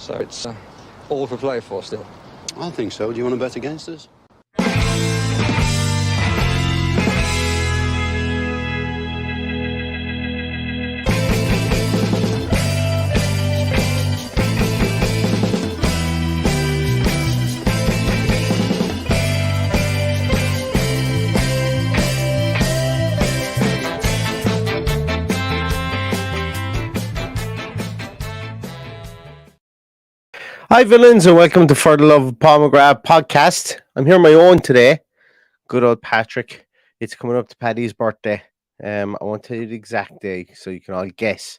So it's all for play for still. I think so. Do you want to bet against us? Hi, villains, and welcome to For the Love of Paul McGrath podcast. I'm here on my own today. Good old Patrick. It's coming up to Paddy's birthday. I won't tell you the exact day, so you can all guess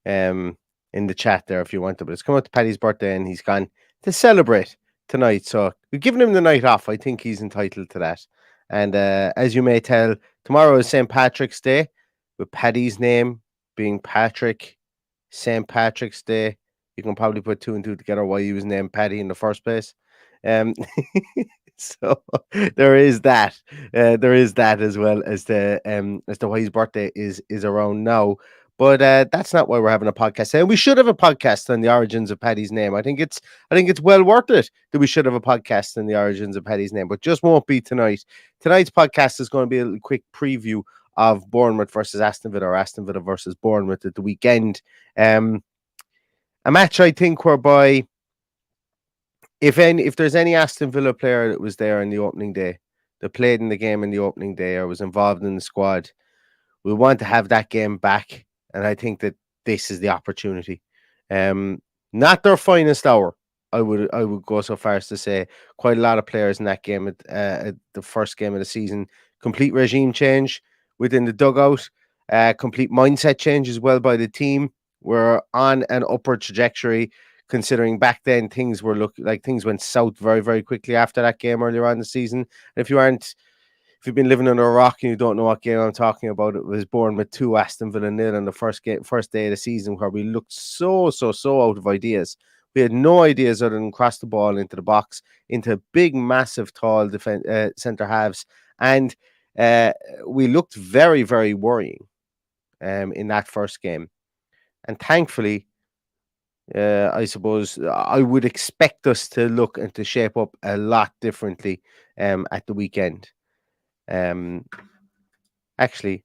in the chat there if you want to. But it's coming up to Paddy's birthday, and he's gone to celebrate tonight. So we've given him the night off. I think he's entitled to that. And as you may tell, tomorrow is St. Patrick's Day, with Paddy's name being Patrick. St. Patrick's Day. You can probably put two and two together why he was named Paddy in the first place. So there is that. There is that as well as to why his birthday is around now. But that's not why we're having a podcast. And we should have a podcast on the origins of Paddy's name. I think it's well worth it that we should have a podcast on the origins of Paddy's name, but just won't be tonight. Tonight's podcast is going to be a little quick preview of Bournemouth versus Aston Villa, or Aston Villa versus Bournemouth at the weekend. A match, I think, whereby if there's any Aston Villa player that was there on the opening day, that played in the game in the opening day, or was involved in the squad, we want to have that game back. And I think that this is the opportunity. Not their finest hour. I would go so far as to say quite a lot of players in that game at the first game of the season. Complete regime change within the dugout. Complete mindset change as well by the team. We're on an upward trajectory, considering back then things went south very, very quickly after that game earlier on in the season. And if you've been living under a rock and you don't know what game I'm talking about, it was Bournemouth 2, Aston Villa 0 on the first day of the season, where we looked so out of ideas. We had no ideas other than cross the ball into the box, into big, massive, tall centre halves, and we looked very, very worrying in that first game. And thankfully, I suppose I would expect us to look and to shape up a lot differently at the weekend. Actually,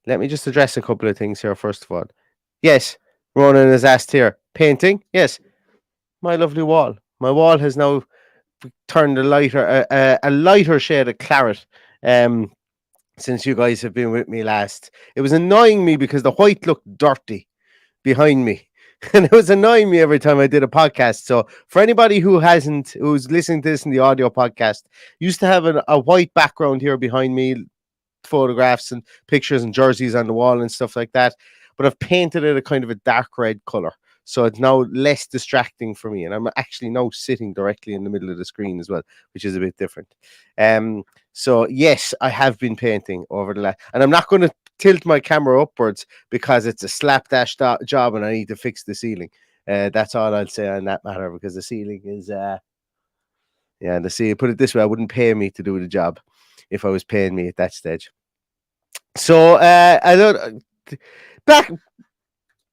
let me just address a couple of things here first of all. Yes, Ronan has asked here, painting? Yes, my lovely wall. My wall has now turned a lighter shade of claret since you guys have been with me last. It was annoying me because the white looked dirty behind me, and it was annoying me every time I did a podcast. So for anybody who's listening to this in the audio podcast, used to have a white background here behind me, photographs and pictures and jerseys on the wall and stuff like that, but I've painted it a kind of a dark red color, so it's now less distracting for me, and I'm actually now sitting directly in the middle of the screen as well, which is a bit different. So yes, I have been painting over the last, and I'm not going to tilt my camera upwards because it's a slapdash job and I need to fix the ceiling. That's all I'll say on that matter, because the ceiling is put it this way, I wouldn't pay me to do the job if I was paying me at that stage. So I don't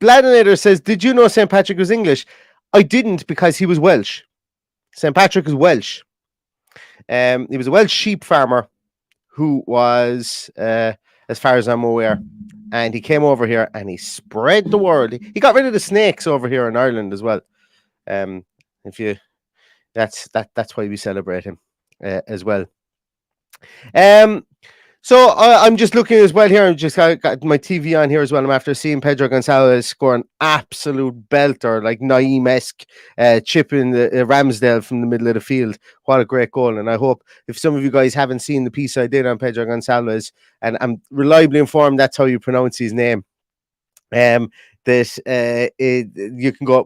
Bladinator says, did you know St. Patrick was English? I didn't, because he was Welsh. St. Patrick is Welsh. He was a Welsh sheep farmer who was, as far as I'm aware, and he came over here and he spread the word. He got rid of the snakes over here in Ireland as well. That's why we celebrate him as well. So I'm just looking as well here. I've just got my TV on here as well. I'm after seeing Pedro Gonzalez score an absolute belter, like Naeem-esque chip in the Ramsdale from the middle of the field. What a great goal. And I hope, if some of you guys haven't seen the piece I did on Pedro Gonzalez, and I'm reliably informed that's how you pronounce his name, you can go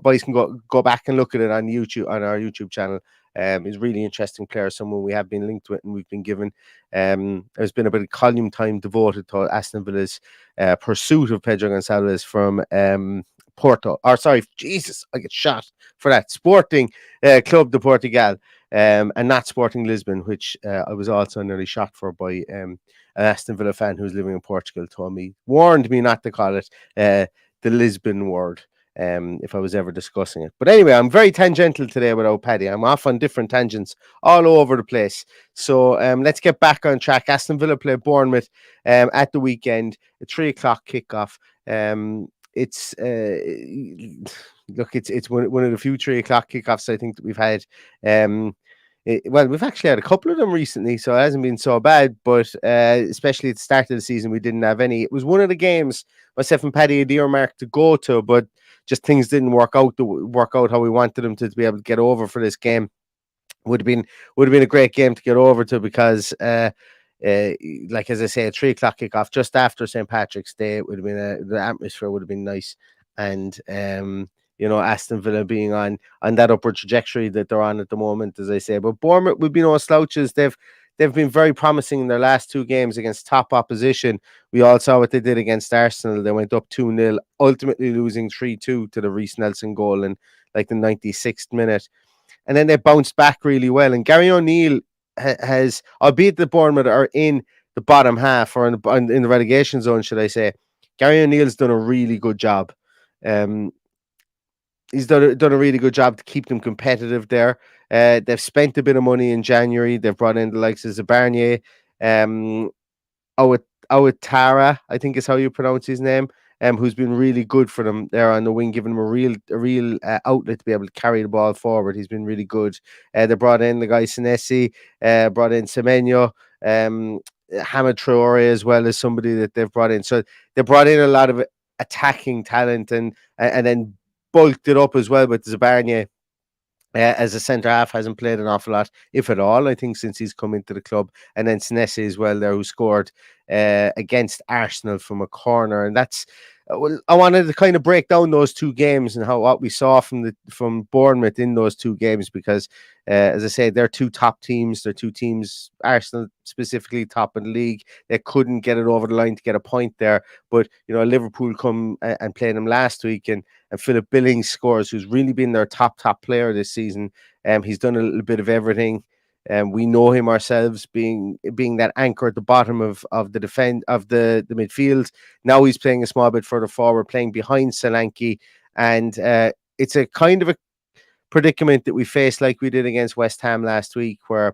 back and look at it on YouTube, on our YouTube channel. He's a really interesting player, someone we have been linked with and we've been given. There's been a bit of column time devoted to Aston Villa's pursuit of Pedro Gonzalez from Porto. Or sorry, Jesus, I get shot for that. Sporting Club de Portugal, and not Sporting Lisbon, which I was also nearly shot for by an Aston Villa fan who's living in Portugal. Warned me not to call it the Lisbon word. if I was ever discussing it. But anyway, I'm very tangential today without Paddy. I'm off on different tangents all over the place. So let's get back on track. Aston Villa play Bournemouth at the weekend, a 3 o'clock kickoff. It's look, it's one of the few 3 o'clock kickoffs I think that we've had. Well, we've actually had a couple of them recently, so it hasn't been so bad. But especially at the start of the season, we didn't have any. It was one of the games myself and Paddy had earmarked to go to, but just things didn't work out how we wanted them to be able to get over for this game. Would have been a great game to get over to because like as I say, a 3 o'clock kickoff just after St. Patrick's Day, it would have been the atmosphere would have been nice. And Aston Villa being on that upward trajectory that they're on at the moment, as I say. But Bournemouth would be no slouches. They've been very promising in their last two games against top opposition. We all saw what they did against Arsenal. They went up 2-0, ultimately losing 3-2 to the Reece Nelson goal in like the 96th minute. And then they bounced back really well. And Gary O'Neill has, albeit the Bournemouth are in the bottom half or in the relegation zone, should I say, Gary O'Neill's done a really good job. He's done a really good job to keep them competitive there. They've spent a bit of money in January. They've brought in the likes of Zabarnier, Awatara, I think is how you pronounce his name, who's been really good for them there on the wing, giving them a real outlet to be able to carry the ball forward. He's been really good. They brought in the guy Senesi, brought in Semenyo, Hamid Traore as well as somebody that they've brought in. So they brought in a lot of attacking talent and then bulked it up as well with Zabarnier. As a centre half, hasn't played an awful lot, if at all, I think, since he's come into the club. And then Senesi as well there, who scored against Arsenal from a corner. And that's I wanted to kind of break down those two games and what we saw from Bournemouth in those two games, because as I say, they're two top teams. They're two teams, Arsenal specifically top of the league. They couldn't get it over the line to get a point there. But Liverpool come and played them last week, and Philip Billings scores, who's really been their top player this season. He's done a little bit of everything. We know him ourselves being that anchor at the bottom of the the midfield. Now he's playing a small bit further forward, playing behind Solanke, and it's a kind of a predicament that we faced like we did against West Ham last week, where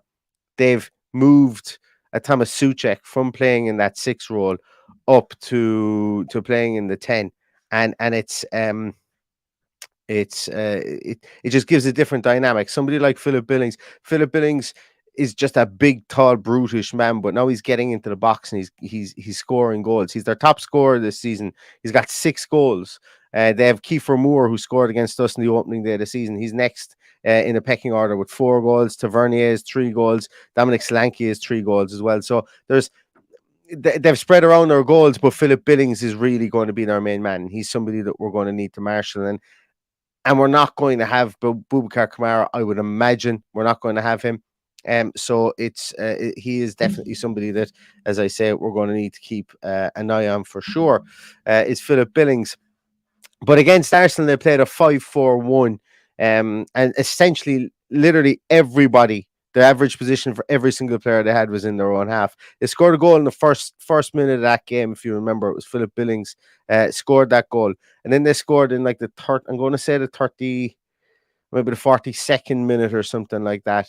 they've moved a Thomas Souček from playing in that 6 role up to playing in the 10, and it just gives a different dynamic. Somebody like Philip Billings is just a big, tall, brutish man, but now he's getting into the box and he's scoring goals. He's their top scorer this season. He's got 6 goals. They have Kiefer Moore, who scored against us in the opening day of the season. He's next in the pecking order with 4 goals. Tavernier has 3 goals. Dominic Solanke has 3 goals as well. So they've spread around their goals, but Philip Billings is really going to be their main man. He's somebody that we're going to need to marshal, and we're not going to have Boubacar Kamara. I would imagine we're not going to have him. So he is definitely somebody that, as I say, we're going to need to keep an eye on for sure. Is Philip Billings. But against Arsenal, they played a 5-4-1, and essentially, literally everybody, the average position for every single player they had was in their own half. They scored a goal in the first minute of that game, if you remember. It was Philip Billings scored that goal, and then they scored in like the third. I'm going to say the 30. Maybe the 42nd minute or something like that.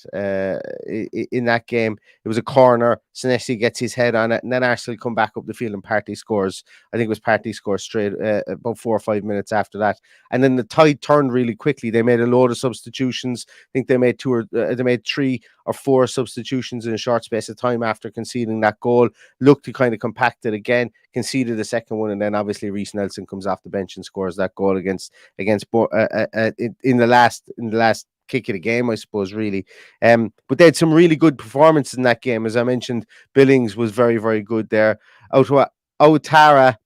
In that game, it was a corner. Senesi gets his head on it, and then Arsenal come back up the field and Partey scores. I think it was Partey scores straight about 4 or 5 minutes after that. And then the tide turned really quickly. They made a load of substitutions. I think they made 3 or 4 substitutions in a short space of time after conceding that goal. Looked to kind of compact it again, conceded the second one, and then obviously Reece Nelson comes off the bench and scores that goal against in the last kick of the game, I suppose, really. But they had some really good performances in that game. As I mentioned, Billings was very, very good there. Outara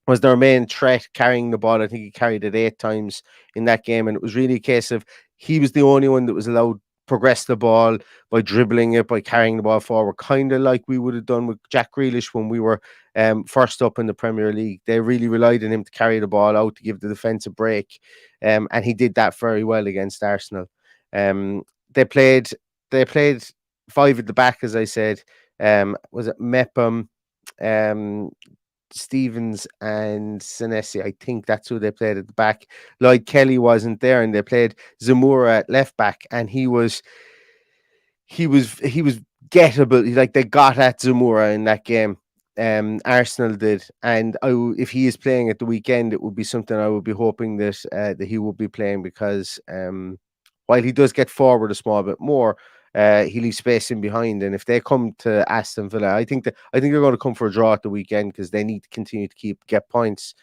was their main threat, carrying the ball. I think he carried it 8 times in that game, and it was really a case of he was the only one that was allowed to progress the ball by dribbling it, by carrying the ball forward, kind of like we would have done with Jack Grealish when we were first up in the Premier League. They really relied on him to carry the ball out, to give the defence a break, and he did that very well against Arsenal. They played 5 at the back, as I said. Was it Mepham, Stevens and Senesi. I think that's who they played at the back. Lloyd Kelly wasn't there, and they played Zamora at left back, and he was gettable. Like, they got at Zamora in that game. Arsenal did, and if he is playing at the weekend, it would be something I would be hoping that he would be playing, because while he does get forward a small bit more, he leaves space in behind. And if they come to Aston Villa, I think they're going to come for a draw at the weekend, because they need to continue to get points.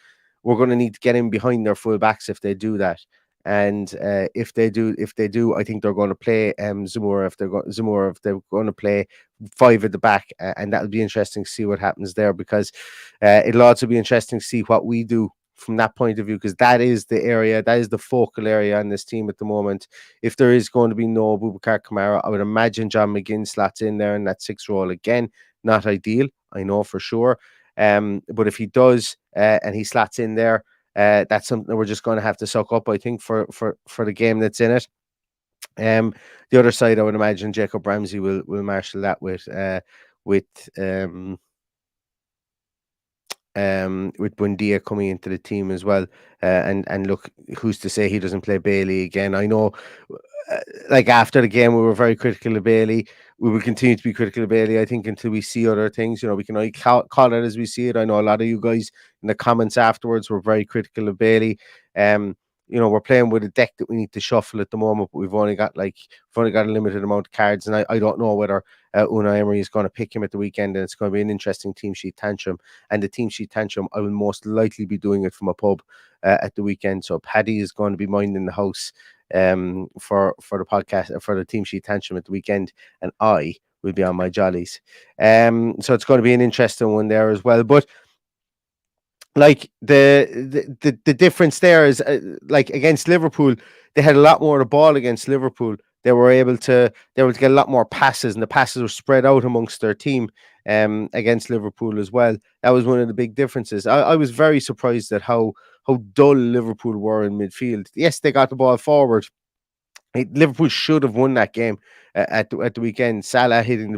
We're going to need to get in behind their full backs if they do that. And if they do, I think they're going to play Zamora if they're going to play five at the back, and that'll be interesting to see what happens there, because it'll also be interesting to see what we do from that point of view, because that is the focal area on this team at the moment. If there is going to be no Boubacar Kamara, I would imagine John McGinn slots in there in that 6 role again. Not ideal, I know for sure. But if he does, and he slots in there, that's something that we're just going to have to suck up, I think, for the game that's in it. The other side, I would imagine Jacob Ramsey will marshal that with Buendia coming into the team as well. And look, who's to say he doesn't play Bailey again? I know, like, after the game, we were very critical of Bailey. We will continue to be critical of Bailey, I think, until we see other things. We can only call it as we see it. I know a lot of you guys in the comments afterwards were very critical of Bailey. We're playing with a deck that we need to shuffle at the moment, but we've only got a limited amount of cards, and I don't know whether Unai Emery is going to pick him at the weekend, and it's going to be an interesting team sheet tantrum. And the team sheet tantrum, I will most likely be doing it from a pub at the weekend. So Paddy is going to be minding the house for the podcast, for the team sheet tantrum at the weekend, and I will be on my jollies. So it's going to be an interesting one there as well. But like, the difference there is, like, against Liverpool, they had a lot more of the ball against Liverpool. They were able to get a lot more passes, and the passes were spread out amongst their team against Liverpool as well. That was one of the big differences. I was very surprised at how dull Liverpool were in midfield. Yes, they got the ball forward. Liverpool should have won that game at the weekend. Salah hitting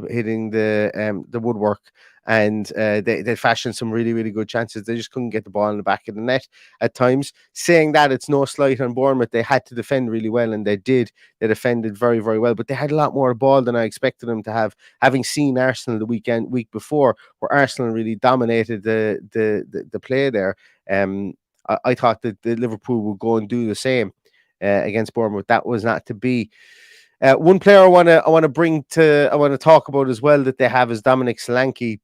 the woodwork, and they fashioned some really, really good chances. They just couldn't get the ball in the back of the net at times. Saying that, it's no slight on Bournemouth. They had to defend really well, and they did. They defended very, very well, but they had a lot more ball than I expected them to have. Having seen Arsenal the week before, where Arsenal really dominated the play there, I thought that the Liverpool would go and do the same against Bournemouth. That was not to be. One player I want to talk about as well that they have is Dominic Solanke.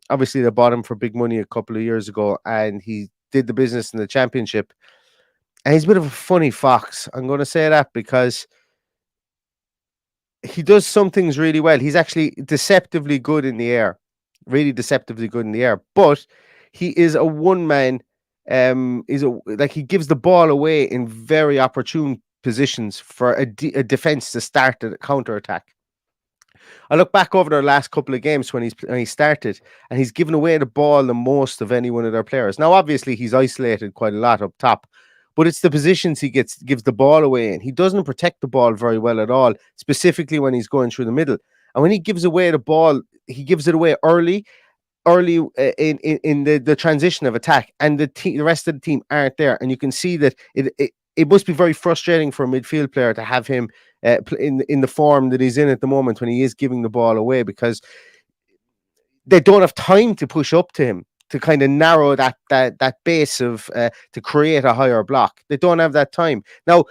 Obviously, they bought him for big money a couple of years ago, and he did the business in the Championship. And he's a bit of a funny fox. I'm going to say that because he does some things really well. He's actually deceptively good in the air, really deceptively good in the air. But he is a one man. He gives the ball away in very opportune positions for a defense to start the counter attack. I look back over their last couple of games when he started, and he's given away the ball the most of any one of their players. Now, obviously, he's isolated quite a lot up top, but it's the positions he gives the ball away in. He doesn't protect the ball very well at all, specifically when he's going through the middle. And when he gives away the ball, he gives it away early in the transition of attack, and the rest of the team aren't there. And you can see that it must be very frustrating for a midfield player to have him in the form that he's in at the moment when he is giving the ball away, because they don't have time to push up to him to kind of narrow that base of to create a higher block. They don't have that time. Now,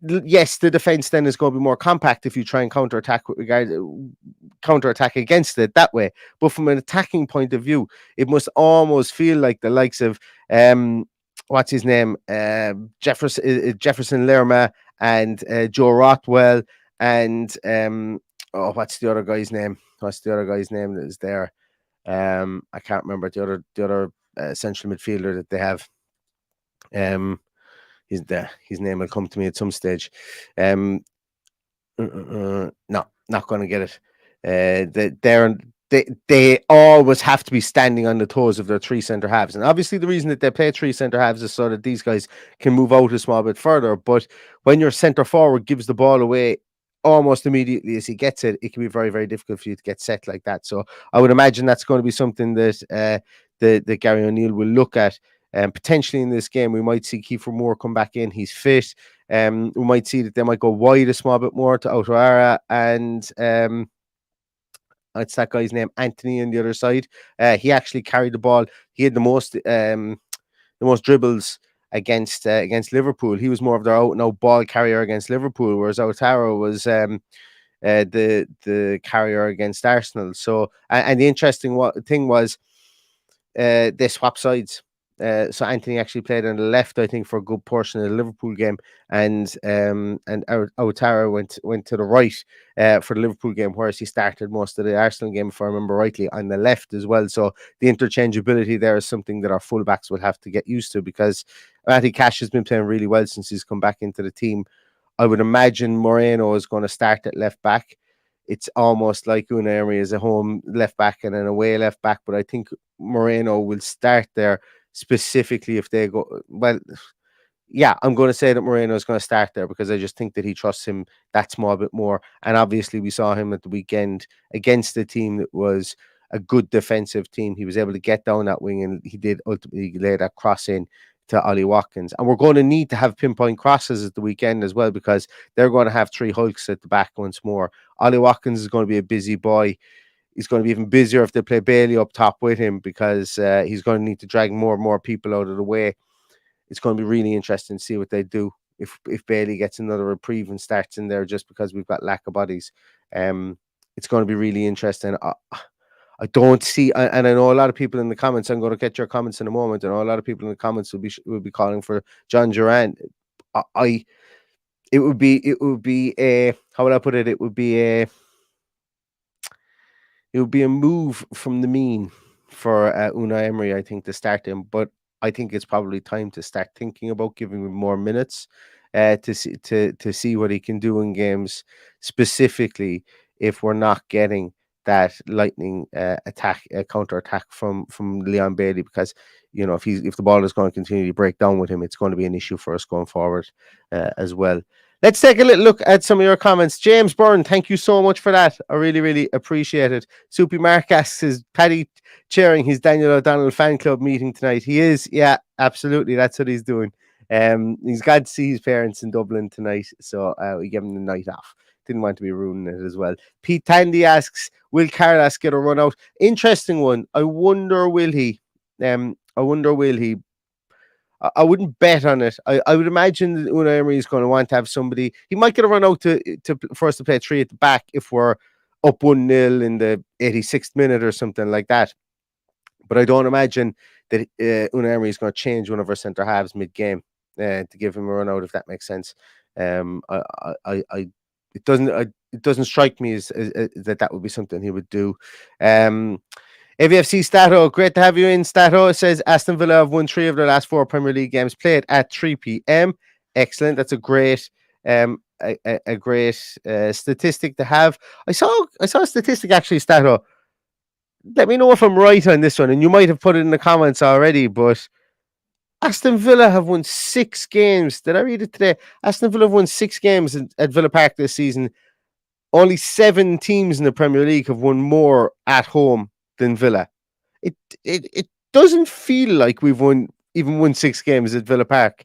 yes, the defense then is going to be more compact if you try and counterattack against it that way. But from an attacking point of view, it must almost feel like the likes of what's his name, Jefferson Lerma and Joe Rothwell, and what's the other guy's name? What's the other guy's name that is there? I can't remember the other central midfielder that they have. His name will come to me at some stage. No, not going to get it. They always have to be standing on the toes of their three centre halves, and obviously the reason that they play three centre halves is so that these guys can move out a small bit further. But when your centre forward gives the ball away almost immediately as he gets it, it can be very, very difficult for you to get set like that. So I would imagine that's going to be something that that Gary O'Neill will look at. Potentially in this game, we might see Kiefer Moore come back in. He's fit. We might see that they might go wide a small bit more to Otawara and it's that guy's name, Anthony, on the other side. He actually carried the ball. He had the most dribbles against Liverpool. He was more of their out and out ball carrier against Liverpool, whereas Otara was the carrier against Arsenal. So and the interesting thing was they swapped sides. So Anthony actually played on the left, I think, for a good portion of the Liverpool game, and Outara went to the right for the Liverpool game, whereas he started most of the Arsenal game, if I remember rightly, on the left as well. So the interchangeability there is something that our fullbacks will have to get used to, because Matty Cash has been playing really well since he's come back into the team. I would imagine Moreno is going to start at left back. It's almost like Unai Emery is a home left back and an away left back, but I think Moreno will start there specifically if they go well. Yeah, I'm going to say that Moreno is going to start there because I just think that he trusts him that small bit more. And obviously, we saw him at the weekend against a team that was a good defensive team. He was able to get down that wing, and he did ultimately lay that cross in to Ollie Watkins. And we're going to need to have pinpoint crosses at the weekend as well, because they're going to have three hulks at the back once more. Ollie Watkins is going to be a busy boy. He's going to be even busier if they play Bailey up top with him, because he's going to need to drag more and more people out of the way. It's going to be really interesting to see what they do if Bailey gets another reprieve and starts in there just because we've got lack of bodies. It's going to be really interesting. I don't see, and I know a lot of people in the comments. I'm going to get your comments in a moment, and a lot of people in the comments will be calling for John Duran. It would be a, how would I put it? It would be a move from the mean for Unai Emery, I think, to start him. But I think it's probably time to start thinking about giving him more minutes to see what he can do in games, specifically if we're not getting that lightning attack, counter attack from Leon Bailey, because if the ball is going to continue to break down with him, it's going to be an issue for us going forward as well. Let's take a little look at some of your comments. James Byrne, thank you so much for that. I really, really appreciate it. Soupy Mark asks, is Paddy chairing his Daniel O'Donnell fan club meeting tonight? He is, yeah, absolutely. That's what he's doing. He's glad to see his parents in Dublin tonight, so we give him the night off. Didn't want to be ruining it as well. Pete Tandy asks, will Carlas get a run out? Interesting one. I wonder will he. I wouldn't bet on it. I would imagine that Unai Emery is going to want to have somebody. He might get a run out for us to play three at the back if we're up 1-0 in the 86th minute or something like that. But I don't imagine that Unai Emery is going to change one of our centre halves mid-game to give him a run out, if that makes sense. It doesn't strike me as that would be something he would do. AVFC Stato, great to have you in, Stato. It says Aston Villa have won 3 of their last 4 Premier League games played at 3 p.m. Excellent. That's a great statistic to have. I saw a statistic actually, Stato. Let me know if I'm right on this one, and you might have put it in the comments already, but Aston Villa have won 6 games. Did I read it today? Aston Villa have won 6 games at Villa Park this season. Only 7 teams in the Premier League have won more at home than Villa. It doesn't feel like we've won 6 games at Villa Park,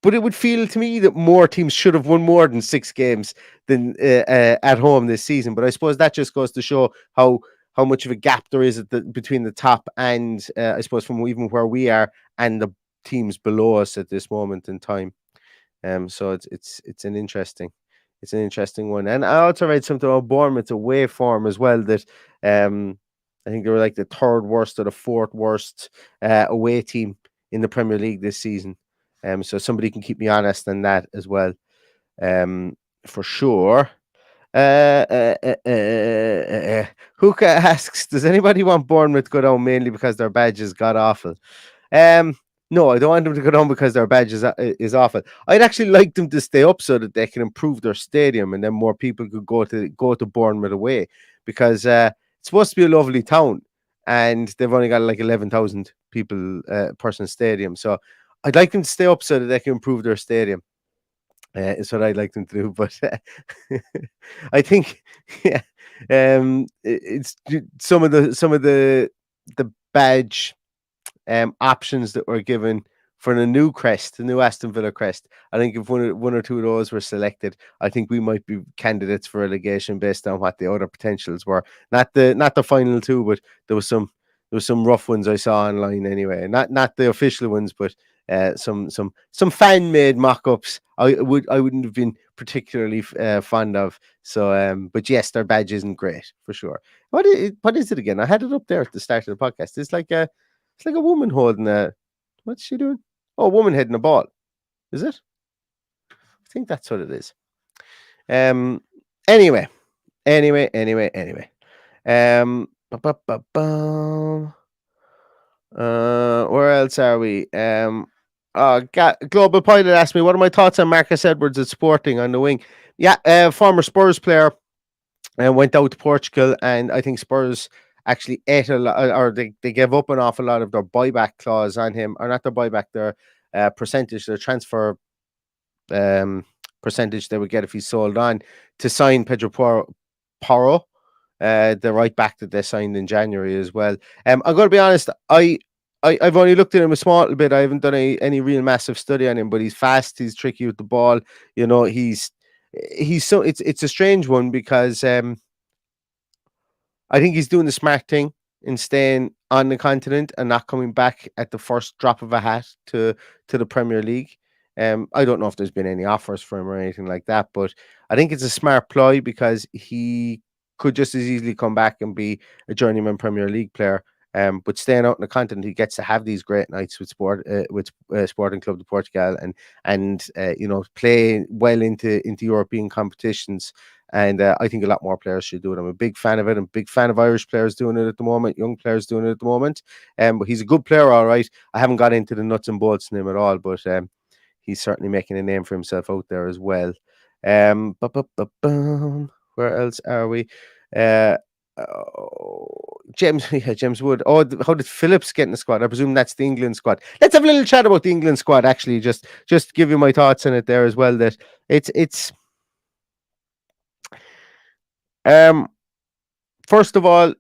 but it would feel to me that more teams should have won more than 6 games than at home this season. But I suppose that just goes to show how much of a gap there is between the top and I suppose from even where we are and the teams below us at this moment in time. So it's an interesting one. And I also read something about Bournemouth's away form as well, that I think they were like the 3rd worst or the 4th worst away team in the Premier League this season. So somebody can keep me honest on that as well, for sure. Hookah asks, does anybody want Bournemouth to go down mainly because their badges got awful? No, I don't want them to go down because their badge is awful. I'd actually like them to stay up so that they can improve their stadium, and then more people could go to Bournemouth away, because it's supposed to be a lovely town, and they've only got like 11,000 people person stadium. So I'd like them to stay up so that they can improve their stadium. Is what I'd like them to do, but I think it's some of the badge options that were given for the new crest, the new Aston Villa crest. I think if one or two of those were selected, I think we might be candidates for relegation based on what the other potentials were. Not the final two, but there was some rough ones I saw online anyway. Not the official ones, but some fan made mock ups. I wouldn't have been particularly fond of. So but yes, their badge isn't great for sure. What is it again? I had it up there at the start of the podcast. It's like a woman holding a, what's she doing? Oh, a woman heading a ball. Is it? I think that's what it is. Um. Anyway. Anyway. Ba-ba-ba-bum. Where else are we? Global Pilot asked me, what are my thoughts on Marcus Edwards at Sporting on the wing? Yeah, former Spurs player, and went out to Portugal, and I think Spurs actually ate a lot, or they gave up an awful lot of their buyback clause on him, or not their buyback, their percentage, their transfer um, percentage they would get if he sold on, to sign Pedro Porro, the right back that they signed in January as well. I'm going to be honest, I've only looked at him a small little bit. I haven't done any real massive study on him, but he's fast, he's tricky with the ball. He's so it's a strange one because I think he's doing the smart thing in staying on the continent and not coming back at the first drop of a hat to the Premier League. I don't know if there's been any offers for him or anything like that, but I think it's a smart ploy because he could just as easily come back and be a journeyman Premier League player. But staying out on the continent, he gets to have these great nights with Sporting Club de Portugal, and play well into European competitions. And I think a lot more players should do it. I'm a big fan of it. I'm a big fan of Irish players doing it at the moment, young players doing it at the moment. But he's a good player, all right. I haven't got into the nuts and bolts in him at all, but he's certainly making a name for himself out there as well. Where else are we? James Wood. Oh, how did Phillips get in the squad? I presume that's the England squad. Let's have a little chat about the England squad. Actually, just give you my thoughts on it there as well. That it's first of all,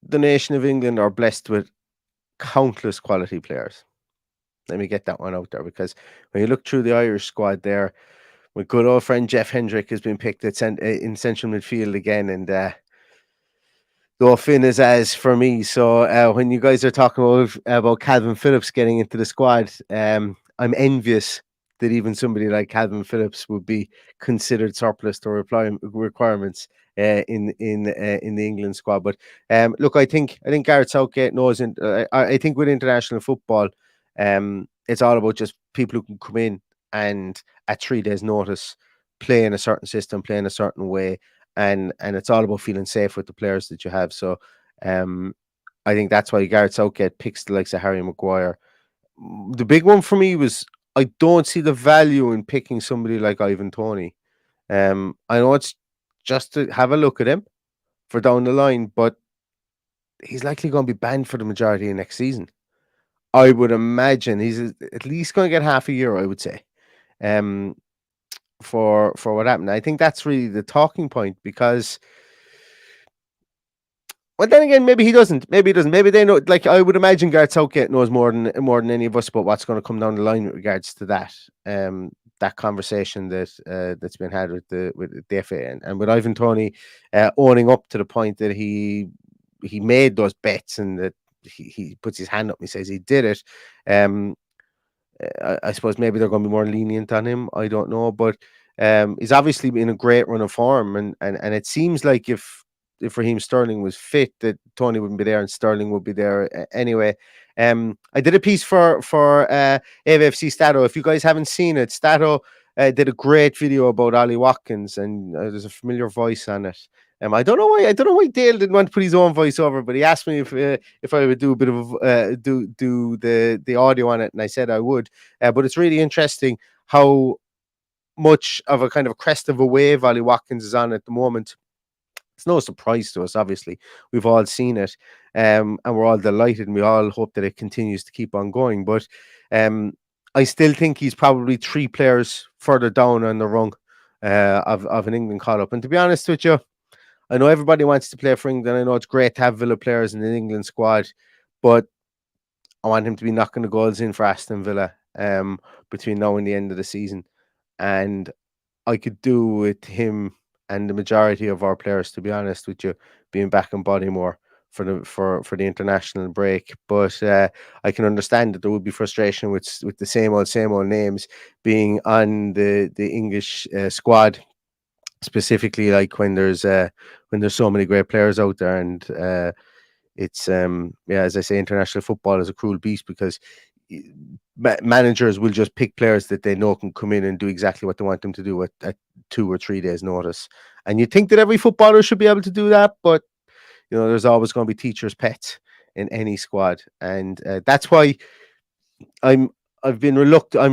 the nation of England are blessed with countless quality players. Let me get that one out there, because when you look through the Irish squad there, my good old friend Jeff Hendrick has been picked in central midfield again, and though Finn is as for me. So when you guys are talking about Calvin Phillips getting into the squad, I'm envious that even somebody like Calvin Phillips would be considered surplus to requirements in the England squad. But look, I think Gareth Southgate knows. I think with international football, it's all about just people who can come in and at 3 days' notice play in a certain system, play in a certain way, and it's all about feeling safe with the players that you have. So I think that's why Gareth Southgate picks the likes of Harry Maguire. The big one for me was, I don't see the value in picking somebody like Ivan Toney. I know it's just to have a look at him for down the line, but he's likely going to be banned for the majority of next season. I would imagine he's at least going to get half a year, I would say, for what happened. I think that's really the talking point, because, well, then again, maybe he doesn't. Maybe they know. Like, I would imagine Gareth Southgate knows more than any of us about what's going to come down the line with regards to that. That conversation that's been had with the FA and with Ivan Toney owning up to the point that he made those bets, and that he puts his hand up and he says he did it. I suppose maybe they're going to be more lenient on him. I don't know, but he's obviously in a great run of form, and it seems like if Raheem Sterling was fit, that Toney wouldn't be there and Sterling would be there anyway. I did a piece for AVFC Stato. If you guys haven't seen it, Stato did a great video about Ollie Watkins, and there's a familiar voice on it. I don't know why Dale didn't want to put his own voice over, but he asked me if I would do a bit of do the audio on it, and I said I would. But it's really interesting how much of a kind of crest of a wave Ollie Watkins is on at the moment. It's no surprise to us, obviously. We've all seen it, and we're all delighted, and we all hope that it continues to keep on going. But I still think he's probably 3 players further down on the rung of an England call-up. And to be honest with you, I know everybody wants to play for England. I know it's great to have Villa players in the England squad, but I want him to be knocking the goals in for Aston Villa between now and the end of the season. And I could do with him and the majority of our players, to be honest with you, being back in Bodymore for the international break. But I can understand that there would be frustration with the same old names being on the English squad, specifically like when there's so many great players out there. And it's yeah, as I say, international football is a cruel beast because y- managers will just pick players that they know can come in and do exactly what they want them to do at 2 or 3 days notice. And you think that every footballer should be able to do that, but there's always going to be teachers' pets in any squad, and that's why I'm I'm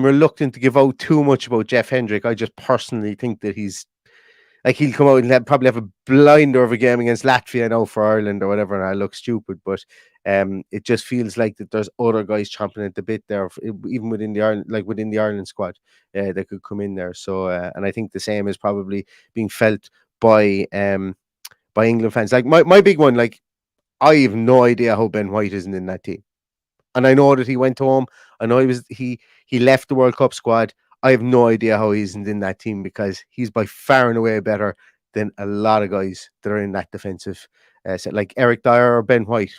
reluctant to give out too much about Jeff Hendrick. I just personally think that he'll come out and probably have a blinder of a game against Latvia now for Ireland or whatever, and I look stupid. But it just feels like that there's other guys chomping at the bit there, even within the Ireland squad, that could come in there. So, and I think the same is probably being felt by England fans. Like my big one, like I have no idea how Ben White isn't in that team. And I know that he went home. I know he left the World Cup squad. I have no idea how he isn't in that team because he's by far and away better than a lot of guys that are in that defensive set, like Eric Dyer or Ben White.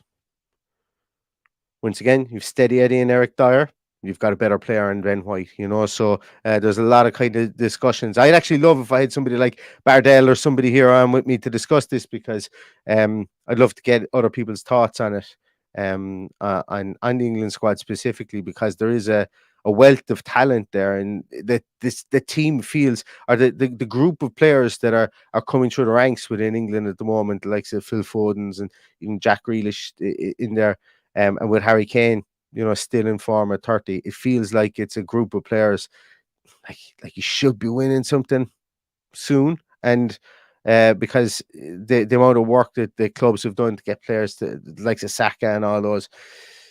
Once again, you've Steady Eddie and Eric Dyer. You've got a better player in Ben White, So there's a lot of kind of discussions. I'd actually love if I had somebody like Bardell or somebody here on with me to discuss this because I'd love to get other people's thoughts on it, on the England squad specifically, because there is a wealth of talent there, and the team feels, or the group of players that are coming through the ranks within England at the moment, the likes of Phil Foden's and even Jack Grealish in there. And with Harry Kane, still in form at 30, it feels like it's a group of players like you should be winning something soon. And because the amount of work that the clubs have done to get players to like Saka and all those,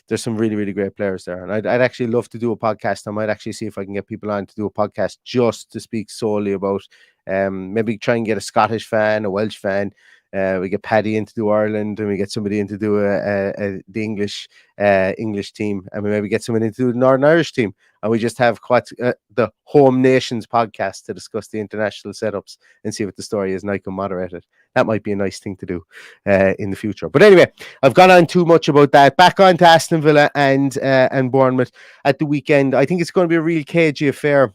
there's some really, really great players there. And I'd actually love to do a podcast. I might actually see if I can get people on to do a podcast just to speak solely about maybe try and get a Scottish fan, a Welsh fan. We get Paddy in to do Ireland, and we get somebody in to do the English team, and we maybe get someone in to do the Northern Irish team, and we just have the Home Nations podcast to discuss the international setups and see what the story is, and I can moderate it. That might be a nice thing to do in the future. But anyway, I've gone on too much about that. Back on to Aston Villa and Bournemouth at the weekend. I think it's going to be a real cagey affair.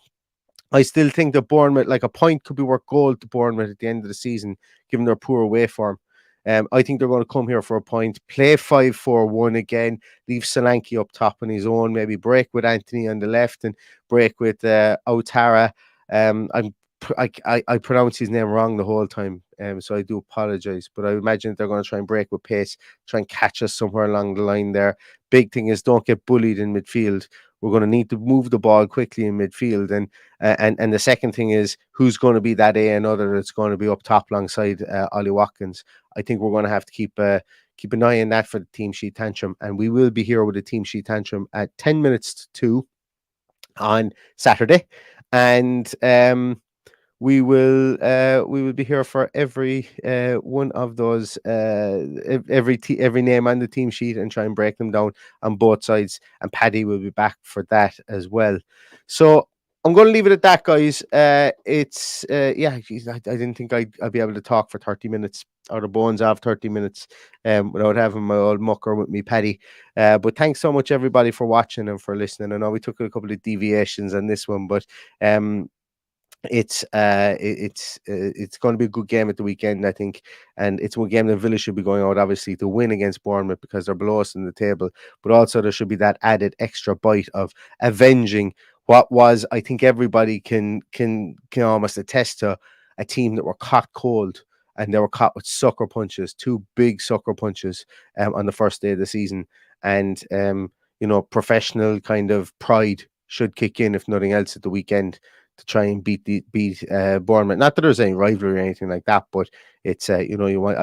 I still think that Bournemouth, like a point could be worth gold to Bournemouth at the end of the season, given their poor away form. I think they're going to come here for a point, play 5-4-1 again, leave Solanke up top on his own, maybe break with Anthony on the left and break with Outara. I pronounce his name wrong the whole time, so I do apologize. But I imagine they're going to try and break with pace, try and catch us somewhere along the line there. Big thing is don't get bullied in midfield. We're going to need to move the ball quickly in midfield, and the second thing is who's going to be that another that's going to be up top alongside Ollie Watkins. I think we're going to have to keep an eye on that for the team sheet tantrum, and we will be here with a team sheet tantrum at 10 minutes to 2 on Saturday, and we will be here for every one of those every name on the team sheet and try and break them down on both sides, and Paddy will be back for that as well. So I'm going to leave it at that, guys. It's yeah, geez, I didn't think I'd be able to talk for 30 minutes or the bones of 30 minutes without having my old mucker with me, Paddy. But thanks so much, everybody, for watching and for listening. I know we took a couple of deviations on this one, but it's going to be a good game at the weekend, I think, and it's one game that Villa should be going out obviously to win against Bournemouth because they're below us in the table, but also there should be that added extra bite of avenging what was, I think everybody can almost attest to, a team that were caught cold, and they were caught with sucker punches, two big sucker punches on the first day of the season, and professional kind of pride should kick in if nothing else at the weekend to try and beat Bournemouth. Not that there's any rivalry or anything like that, but it's I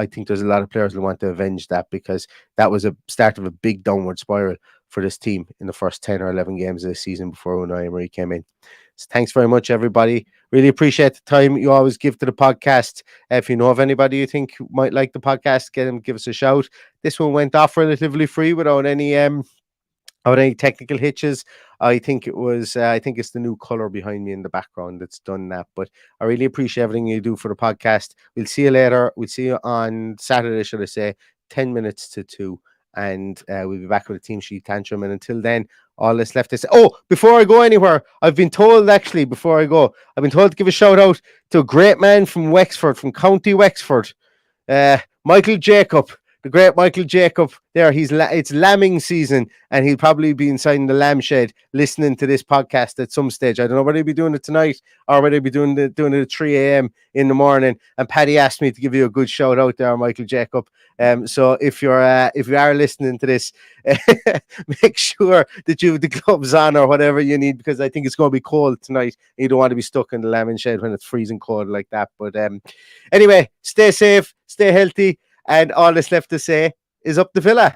think there's a lot of players who want to avenge that because that was a start of a big downward spiral for this team in the first 10 or 11 games of the season before Unai Emery came in. So thanks very much, everybody. Really appreciate the time you always give to the podcast. If you know of anybody you think might like the podcast, give us a shout. This one went off relatively free without any Without any technical hitches. I think it was. I think it's the new color behind me in the background that's done that. But I really appreciate everything you do for the podcast. We'll see you later. We'll see you on Saturday, should I say? 10 minutes to 2, and we'll be back with a team sheet tantrum. And until then, all that's left is. Oh, before I go anywhere, I've been told actually. Before I go, I've been told to give a shout out to a great man from Wexford, from County Wexford, Michael Jacob. The great Michael Jacob there. It's lambing season, and he'll probably be inside the lamb shed listening to this podcast at some stage. I don't know whether he'll be doing it tonight or whether he'll be doing it at 3 a.m. in the morning. And Paddy asked me to give you a good shout out there, Michael Jacob. So if you are listening to this, make sure that you have the gloves on or whatever you need, because I think it's going to be cold tonight. You don't want to be stuck in the lambing shed when it's freezing cold like that. But anyway, stay safe, stay healthy. And all that's left to say is up the Villa.